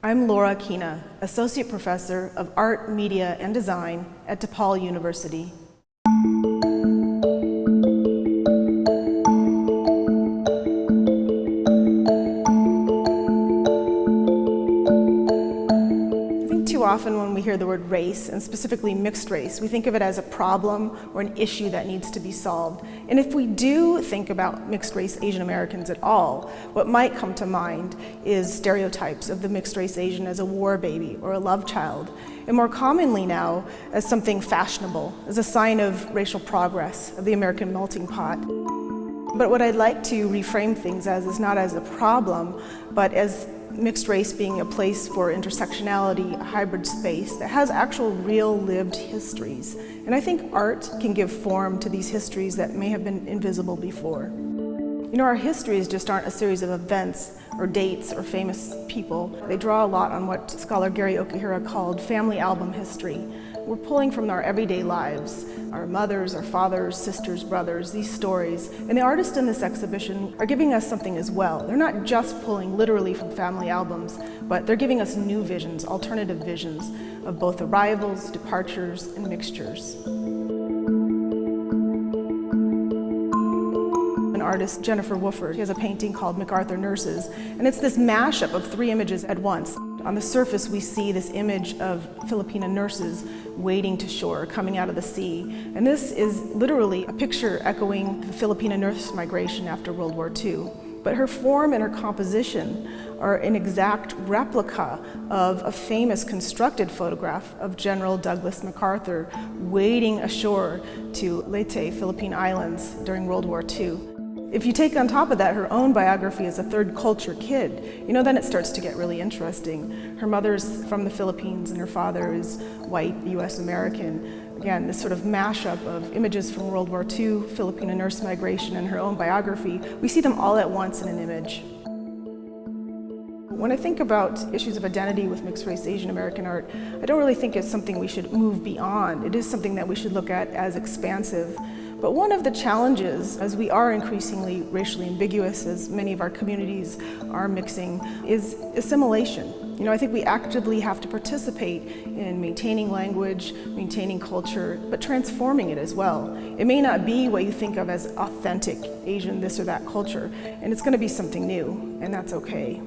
I'm Laura Kina, Associate Professor of Art, Media, and Design at DePaul University. Too often when we hear the word race, and specifically mixed race, we think of it as a problem or an issue that needs to be solved. And if we do think about mixed race Asian Americans at all, what might come to mind is stereotypes of the mixed race Asian as a war baby or a love child, and more commonly now as something fashionable, as a sign of racial progress, of the American melting pot. But what I'd like to reframe things as is not as a problem, but as mixed race being a place for intersectionality, a hybrid space that has actual real lived histories. And I think art can give form to these histories that may have been invisible before. You know, our histories just aren't a series of events or dates or famous people. They draw a lot on what scholar Gary Okihira called family album history. We're pulling from our everyday lives, our mothers, our fathers, sisters, brothers, these stories. And the artists in this exhibition are giving us something as well. They're not just pulling literally from family albums, but they're giving us new visions, alternative visions of both arrivals, departures, and mixtures. Artist Jennifer Wooford. She has a painting called MacArthur Nurses, and it's this mashup of three images at once. On the surface, we see this image of Filipina nurses wading to shore, coming out of the sea. And this is literally a picture echoing the Filipina nurse migration after World War II. But her form and her composition are an exact replica of a famous constructed photograph of General Douglas MacArthur wading ashore to Leyte, Philippine Islands during World War II. If you take on top of that her own biography as a third culture kid, you know, then it starts to get really interesting. Her mother's from the Philippines and her father is white, US American. Again, this sort of mashup of images from World War II, Filipino nurse migration, and her own biography, we see them all at once in an image. When I think about issues of identity with mixed race Asian American art, I don't really think it's something we should move beyond. It is something that we should look at as expansive. But one of the challenges, as we are increasingly racially ambiguous, as many of our communities are mixing, is assimilation. You know, I think we actively have to participate in maintaining language, maintaining culture, but transforming it as well. It may not be what you think of as authentic Asian this or that culture, and it's going to be something new, and that's okay.